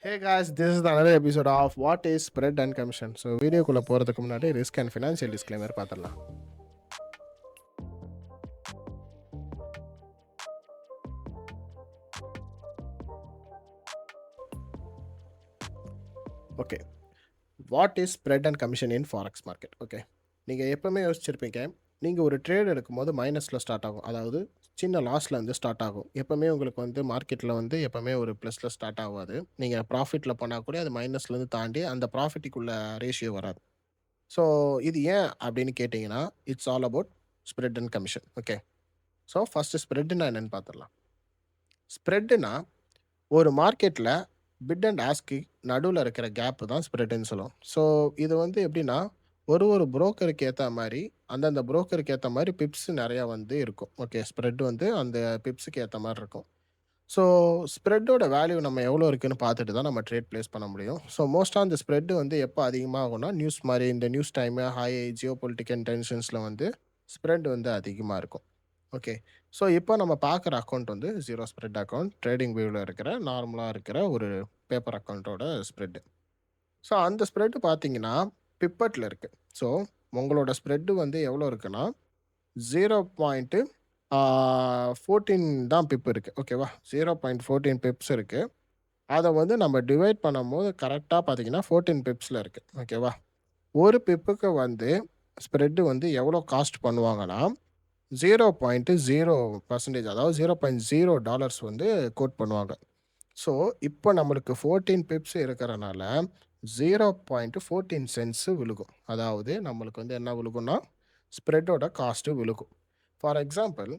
Hey guys, this is another episode of What is Spread and Commission. So வீடியோக்குள்ள போறதுக்கு முன்னாடி risk and financial disclaimer பார்த்துடலாம். Okay, what is spread and commission in forex market? Okay, நீங்கள் எப்போவுமே யோசிச்சிருப்பீங்க, நீங்கள் ஒரு trade எடுக்கும்போது மைனஸில் ஸ்டார்ட் ஆகும், அதாவது சின்ன லாஸில் வந்து ஸ்டார்ட் ஆகும். எப்போவுமே உங்களுக்கு வந்து மார்க்கெட்டில் வந்து எப்போவுமே ஒரு ப்ளஸில் ஸ்டார்ட் ஆகாது. நீங்கள் ப்ராஃபிட்டில் போனால் கூட அது மைனஸ்லேருந்து தாண்டி அந்த ப்ராஃபிட்டுக்குள்ள ரேஷியோ வராது. ஸோ இது ஏன் அப்படின்னு கேட்டிங்கன்னா, it's all about spread and commission. Okay, so first ஸ்ப்ரெட்டுன்னா என்னென்னு பார்த்துடலாம். ஸ்ப்ரெட்டுனா ஒரு மார்க்கெட்டில் பிட் அண்ட் ஆஸ்க்கு நடுவில் இருக்கிற கேப்பு தான் ஸ்ப்ரெட்டுன்னு சொல்லுவோம். ஸோ இது வந்து எப்படின்னா, ஒரு புரோக்கருக்கு ஏற்ற மாதிரி அந்தந்த புரோக்கருக்கு ஏற்ற மாதிரி பிப்ஸ் நிறையா வந்து இருக்கும். ஓகே, ஸ்ப்ரெட் வந்து அந்த பிப்ஸுக்கு ஏற்ற மாதிரி இருக்கும். ஸோ ஸ்ப்ரெட்டோட வேல்யூ நம்ம எவ்வளோ இருக்குன்னு பார்த்துட்டு தான் நம்ம ட்ரேட் ப்ளேஸ் பண்ண முடியும். ஸோ மோஸ்ட்டாக அந்த ஸ்ப்ரெட் வந்து எப்போ அதிகமாகும்னா, நியூஸ் மாதிரி இந்த news time, high geopolitical டென்ஷன்ஸில் வந்து ஸ்ப்ரெட் வந்து அதிகமாக இருக்கும். ஓகே, ஸோ இப்போ நம்ம பார்க்குற அக்கௌண்ட் வந்து ஜீரோ ஸ்ப்ரெட் அக்கௌண்ட், ட்ரேடிங் வியூவில் இருக்கிற நார்மலாக இருக்கிற ஒரு பேப்பர் அக்கௌண்ட்டோட ஸ்ப்ரெட்டு. ஸோ அந்த ஸ்ப்ரெட்டு பார்த்தீங்கன்னா பிப்பட்டில் இருக்குது. ஸோ உங்களோட ஸ்ப்ரெட்டு வந்து எவ்வளோ இருக்குன்னா 0.14 தான் பிப் இருக்குது. ஓகேவா, 0.14 பிப்ஸ் இருக்குது. அதை வந்து நம்ம டிவைட் பண்ணும்போது கரெக்டாக பார்த்தீங்கன்னா 14 பிப்ஸில் இருக்குது. ஓகேவா, ஒரு பிப்புக்கு வந்து ஸ்ப்ரெட்டு வந்து எவ்வளோ காஸ்ட் பண்ணுவாங்கன்னா 0.0%, அதாவது $0.0 வந்து கோட் பண்ணுவாங்க. ஸோ இப்போ நம்மளுக்கு 14 பிப்ஸ் இருக்கிறனால 0.14 சென்ட்ஸு விழுகும். அதாவது நம்மளுக்கு வந்து என்ன விழுகும்னா ஸ்ப்ரெட்டோட காஸ்ட்டு விழுகும். ஃபார் எக்ஸாம்பிள்,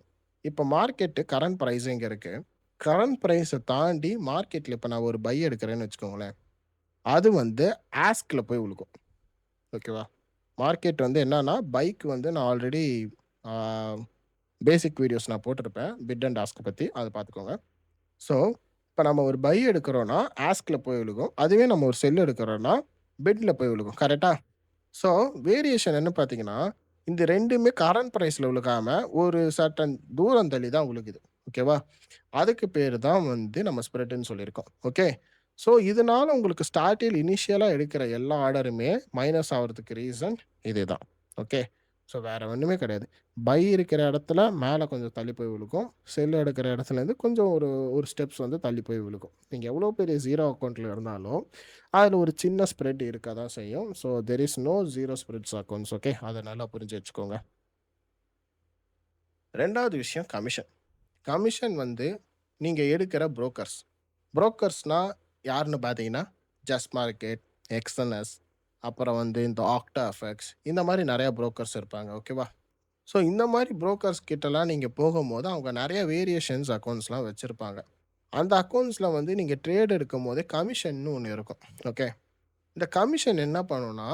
இப்போ மார்க்கெட்டு கரண்ட் ப்ரைஸ் இங்கே இருக்குது. கரண்ட் ப்ரைஸை தாண்டி மார்க்கெட்டில் இப்போ நான் ஒரு பை எடுக்கிறேன்னு வச்சுக்கோங்களேன், அது வந்து ஆஸ்கில் போய் விழுகும். ஓகேவா, மார்க்கெட் வந்து என்னன்னா பைக்கு வந்து நான் ஆல்ரெடி பேசிக் வீடியோஸ் நான் போட்டிருப்பேன் பிட் அண்ட் ஆஸ்க் பற்றி, அதை பார்த்துக்கோங்க. ஸோ இப்போ நம்ம ஒரு பை எடுக்கிறோன்னா ஆஸ்கில் போய் விழுகும், அதுவே நம்ம ஒரு செல் எடுக்கிறோன்னா பிட்டில் போய் விழுகும். கரெக்டாக? ஸோ வேரியேஷன் என்ன பார்த்தீங்கன்னா, இந்த ரெண்டுமே கரண்ட் ப்ரைஸில் விழுகாமல் ஒரு சர்டன் தூரம் தள்ளி தான் விழுகுது. ஓகேவா, அதுக்கு பேர் தான் வந்து நம்ம ஸ்ப்ரெட்டுன்னு சொல்லியிருக்கோம். ஓகே, ஸோ இதனால உங்களுக்கு ஸ்டார்டில் இனிஷியலாக எடுக்கிற எல்லா ஆர்டருமே மைனஸ் ஆகிறதுக்கு ரீசன் இது தான். ஓகே, ஸோ வேறு ஒன்றுமே கிடையாது. பை இருக்கிற இடத்துல மேலே கொஞ்சம் தள்ளி போய் விழுக்கும், செல் எடுக்கிற இடத்துலேருந்து கொஞ்சம் ஒரு ஸ்டெப்ஸ் வந்து தள்ளி போய் விழுக்கும். நீங்கள் எவ்வளோ பெரிய ஜீரோ அக்கௌண்ட்டில் இருந்தாலும் அதில் ஒரு சின்ன ஸ்ப்ரெட் இருக்க தான் செய்யும். So there is no zero spreads accounts. Okay, அதை நல்லா புரிஞ்சு வச்சுக்கோங்க. ரெண்டாவது விஷயம் கமிஷன். கமிஷன் வந்து நீங்கள் எடுக்கிற புரோக்கர்ஸ்னால் யாருன்னு பார்த்தீங்கன்னா, ஜஸ்ட் மார்க்கெட், எக்ஸ்என்எஸ், அப்புறம் வந்து இந்த ஆக்டா எஃப்எக்ஸ், இந்த மாதிரி நிறையா புரோக்கர்ஸ் இருப்பாங்க. ஓகேவா, ஸோ இந்த மாதிரி புரோக்கர்ஸ் கிட்டலாம் நீங்கள் போகும்போது அவங்க நிறைய வேரியேஷன்ஸ் அக்கௌண்ட்ஸ்லாம் வச்சுருப்பாங்க. அந்த அக்கௌண்ட்ஸில் வந்து நீங்கள் ட்ரேட் எடுக்கும் போதே கமிஷன்னு ஒன்று இருக்கும். ஓகே, இந்த கமிஷன் என்ன பண்ணுன்னா,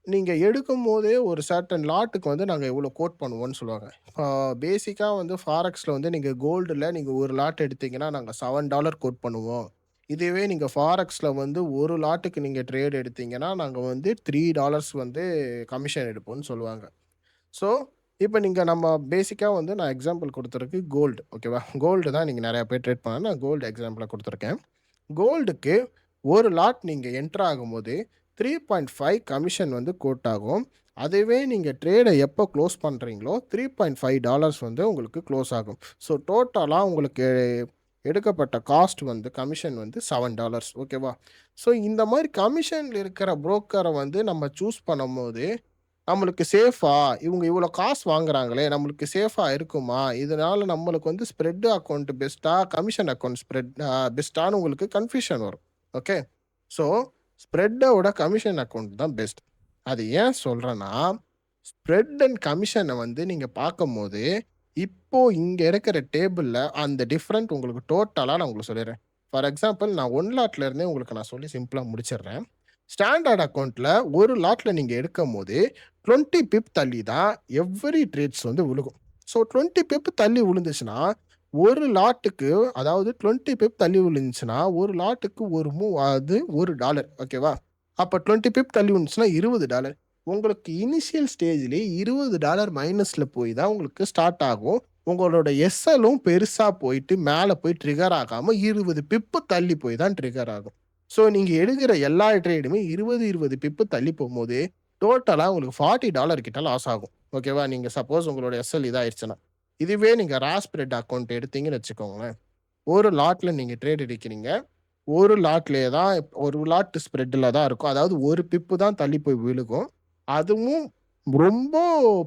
நீங்கள் எடுக்கும் போதே ஒரு சர்டன் லாட்டுக்கு வந்து நாங்கள் இவ்வளோ கோட் பண்ணுவோன்னு சொல்லுவாங்க. இப்போ பேசிக்காக வந்து ஃபாரெக்ஸில் வந்து நீங்கள் கோல்டில் நீங்கள் ஒரு லாட் எடுத்தீங்கன்னா நாங்கள் $7 கோட் பண்ணுவோம். இதுவே நீங்கள் ஃபாரெக்ஸில் வந்து ஒரு லாட்டுக்கு நீங்கள் ட்ரேட் எடுத்தீங்கன்னா நாங்கள் வந்து $3 வந்து கமிஷன் எடுப்போம்னு சொல்லுவாங்க. ஸோ இப்போ நீங்கள் நம்ம பேசிக்காக வந்து நான் எக்ஸாம்பிள் கொடுத்துருக்கு கோல்டு. ஓகேவா, கோல்டு தான் நீங்கள் நிறையா பேர் ட்ரேட் பண்ண, நான் கோல்டு எக்ஸாம்பிளாக கொடுத்துருக்கேன். கோல்டுக்கு ஒரு லாட் நீங்கள் என்ட்ரு ஆகும்போது 3.5 கமிஷன் வந்து கோட் ஆகும். அதுவே நீங்கள் ட்ரேடை எப்போ க்ளோஸ் பண்ணுறீங்களோ $3.5 வந்து உங்களுக்கு க்ளோஸ் ஆகும். ஸோ டோட்டலாக உங்களுக்கு எடுக்கப்பட்ட காஸ்ட் வந்து கமிஷன் வந்து $7. ஓகேவா, ஸோ இந்த மாதிரி கமிஷனில் இருக்கிற புரோக்கரை வந்து நம்ம சூஸ் பண்ணும்போது நம்மளுக்கு சேஃபா, இவங்க இவ்வளோ காசு வாங்குறாங்களே நம்மளுக்கு சேஃபாக இருக்குமா, இதனால் நம்மளுக்கு வந்து ஸ்ப்ரெட் அக்கௌண்ட் பெஸ்ட்டாக கமிஷன் அக்கௌண்ட் ஸ்ப்ரெட் பெஸ்ட்டானு உங்களுக்கு கன்ஃபியூஷன் வரும். ஓகே, ஸோ ஸ்ப்ரெட்டோட கமிஷன் அக்கௌண்ட் தான் பெஸ்ட். அது ஏன் சொல்கிறேன்னா, ஸ்ப்ரெட் அண்ட் கமிஷனை வந்து நீங்கள் பார்க்கும்போது இப்போது இங்கே இருக்கிற டேபிளில் அந்த டிஃப்ரெண்ட் உங்களுக்கு டோட்டலாக நான் உங்களுக்கு சொல்லிடுறேன். ஃபார் எக்ஸாம்பிள், நான் 1 லாட்லேருந்தே உங்களுக்கு நான் சொல்லி சிம்பிளாக முடிச்சிடுறேன். ஸ்டாண்டர்ட் அக்கௌண்ட்டில் ஒரு லாட்டில் நீங்கள் எடுக்கும் போது 20 பிப் தள்ளி தான் எவ்ரி ட்ரேட்ஸ் வந்து விழுகும். ஸோ 20 பிப் தள்ளி விழுந்துச்சுன்னா ஒரு லாட்டுக்கு, அதாவது 20 பிப் தள்ளி விழுந்துச்சுன்னா ஒரு லாட்டுக்கு ஒரு மூவ் அது $1. ஓகேவா, அப்போ 20 பிப் தள்ளி விழுந்துச்சுன்னா $20. உங்களுக்கு இனிஷியல் ஸ்டேஜ்லேயே $20 மைனஸில் போய் தான் உங்களுக்கு ஸ்டார்ட் ஆகும். உங்களோட எஸ்எல்லும் பெருசாக போயிட்டு மேலே போய் ட்ரிகர் ஆகாமல் 20 பிப்பு தள்ளி போய் தான் ட்ரிகர் ஆகும். ஸோ நீங்க எடுக்கிற எல்லா ட்ரேடுமே 20 பிப்பு தள்ளி போகும்போது, டோட்டலா உங்களுக்கு $40 கிட்ட லாஸ் ஆகும். ஓகேவா? நீங்க சப்போஸ் உங்களோட எஸ்எல் இதாயிருச்சுன்னா. இதுவே நீங்க ரா ஸ்ப்ரெட் அக்கவுண்ட் எடுத்தீங்கன்னு வச்சுக்கோங்களேன். ஒரு லாட்ல நீங்க ட்ரேட் எடுக்கிறீங்க. ஒரு லாட்லயே தான் ஒரு லாட் ஸ்ப்ரெட்ல தான் இருக்கும். அதாவது ஒரு பிப்பு தான் தள்ளி போய் விழுகும். அதுவும் ரொம்ப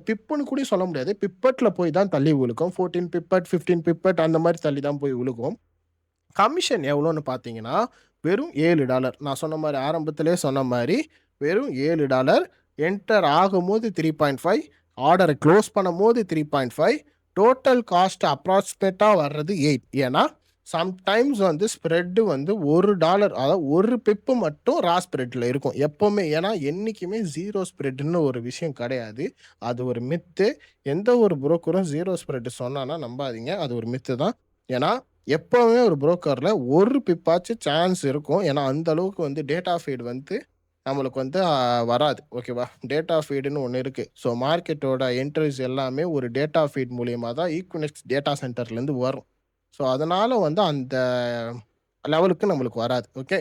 பிப்புன்னு கூட சொல்ல முடியாது. பிப்பட்ல போய் தான் தள்ளி விழுகும். 14 பிப்பட், 15 பிப்பட் அந்த மாரி தள்ளி தான் போய் விழுகும். கமிஷன் எவ்வளோன்னு பார்த்தீங்கன்னா, வெறும் $7. நான் சொன்ன மாரி ஆரம்பத்திலேயே சொன்ன மாரி, வெறும் $7 என்டர் ஆகும்போது 3.5 ஆர்டர குளோஸ் பண்ணும்போது 3.5 டோட்டல் காஸ்ட் அப்ராக்ஸிமேட்டா வர்றது 8. ஏன்னா, சம்டைம்ஸ் வந்து ஸ்ப்ரெட் வந்து $1 அதாவது 1 பிப் மட்டும் ரா ஸ்ப்ரெட்ல இருக்கும். எப்பவுமே. ஏன்னா, என்னைக்குமே 0 ஸ்ப்ரெட்ன்னு ஒரு விஷயம் கிடையாது. அது ஒரு மித்து. எந்த ஒரு புரோக்கரும் 0 ஸ்ப்ரெட் சொன்னான்னா நம்பாதீங்க. அது ஒரு மித்து தான். ஏன்னா, எப்பவுமே ஒரு புரோக்கர்ல 1 பிப்பாச்சும் சான்ஸ் இருக்கும். ஏன்னா, அந்த அளவுக்கு வந்து டேட்டா ஃபீட் வந்து நம்மளுக்கு வந்து வராது. ஓகேவா? டேட்டா ஃபீடுன்னு ஒண்ணு இருக்கு. ஸோ மார்க்கெட்டோட என்ட்ரீஸ் எல்லாமே ஒரு டேட்டா ஃபீட் மூலியமா தான் ஈக்வினெக்ஸ் டேட்டா சென்டர்லேருந்து வரும். ஸோ அதனால வந்து அந்த லெவலுக்கு நம்மளுக்கு வராது. ஓகே.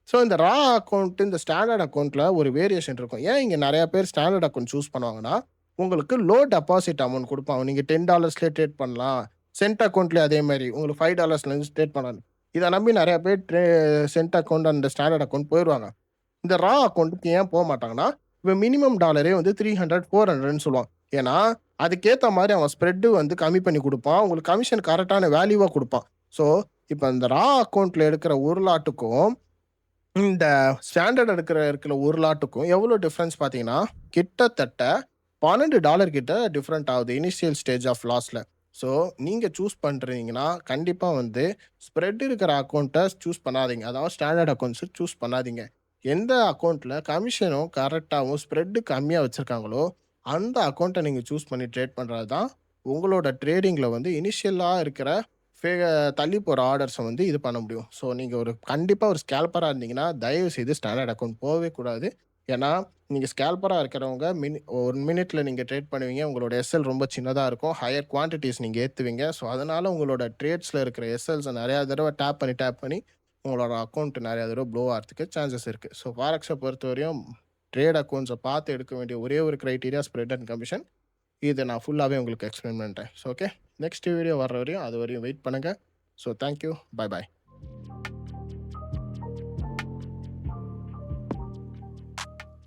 ஸோ இந்த ரா அக்கவுண்ட், இந்த ஸ்டாண்டர்ட் அக்கவுண்ட்ல ஒரு வேரியேஷன் இருக்கும். ஏன் இங்க நெறைய பேர் ஸ்டாண்டர்ட் அக்கவுண்ட் சூஸ் பண்ணுவாங்கன்னா, உங்களுக்கு லோ டெபாசிட் அமௌண்ட் குடுப்பாங்க. நீங்க $10 ட்ரேட் பண்ணலாம். சென்ட் அக்கவுண்ட்லயும் அதே மாரி உங்களுக்கு $5 ட்ரேட் பண்ணலாம். இத நம்பி நெறைய பேர் cent account and standard account போயிருவாங்க. இந்த ரா அக்கவுண்ட்க்கு ஏன் போமாட்டாங்கன்னா, இவன் மினிமம் டாலரே வந்து 300, 400ன்னு சொல்லுவான். ஏன்னா, அதுக்கேத்த மாரி அவன் ஸ்ப்ரெட் வந்து கம்மி பண்ணி குடுப்பான். உங்களுக்கு கமிஷன் கரெக்ட்டான வேல்யூவா குடுப்பான். ஸோ, இப்ப இந்த ரா அக்கவுண்ட்ல எடுக்கிற ஒரு லாட்டுக்கும், இந்த ஸ்டாண்டர்ட் இருக்கிற ஒரு லாட்டுக்கும் எவ்வளோ டிஃபரன்ஸ் பார்த்தீங்கன்னா, கிட்டத்தட்ட $12 கிட்ட டிஃபரெண்ட் ஆகுது. இனிஷியல் ஸ்டேஜ் ஆஃப் லாஸ்ல. ஸோ, நீங்க சூஸ் பண்றீங்கன்னா, கண்டிப்பா வந்து ஸ்ப்ரெட் இருக்கிற அக்கவுண்ட்ட சூஸ் பண்ணாதீங்க. அதாவது ஸ்டாண்டர்ட் அக்கவுண்ட்ஸ சூஸ் பண்ணாதீங்க. எந்த அக்கவுண்ட்ல கமிஷனும் கரெக்ட்டாவும் ஸ்ப்ரெட் கம்மியா வச்சிருக்காங்களோ, அந்த அக்கவுண்ட்ட நீங்க சூஸ் பண்ணி ட்ரேட் பண்றது தான் உங்களோட ட்ரேடிங்ல வந்து இனிஷியலா இருக்கிற ஃபே தள்ளி போற ஆர்டர்ஸ வந்து இது பண்ண முடியும். ஸோ, நீங்க கண்டிப்பா ஒரு ஸ்கேல்பரா இருந்தீங்கன்னா, தயவு செய்து ஸ்டாண்டர்ட் அக்கவுண்ட் போவே கூடாது. ஏன்னா, நீங்க ஸ்கேல்பரா இருக்கிறவங்க 1 மினிட்ல நீங்க ட்ரேட் பண்ணுவீங்க. உங்களோட எஸ்எல் ரொம்ப சின்னதா இருக்கும். ஹையர் குவான்டிட்டீஸ் நீங்க ஏத்துவீங்க. ஸோ, அதனால உங்களோட ட்ரேட்ஸ்ல இருக்கிற எஸ்எல்ஸ நெறைய தடவ டேப் பண்ணி உங்களோட அக்கவுண்ட் நெறைய தடவ ப்ளோ ஆறதுக்கு சான்சஸ் இருக்கு. ஸோ, ஃபாரெக்ஸ பொறுத்தவரையும் ட்ரேட் அக்கவுண்ட்ஸ பார்த்து எடுக்க வேண்டிய ஒரே ஒரு கிரைட்டீரியா ஸ்ப்ரெட் அண்ட் கமிஷன். இத நான் ஃபுல்லாவே உங்களுக்கு எக்ஸ்பிளைன் பண்ணிட்டேன். So, okay. நெக்ஸ்ட் வீடியோ வர்ற வரையும், அது வரையும் வெயிட் பண்ணுங்க. So, thank you. Bye bye.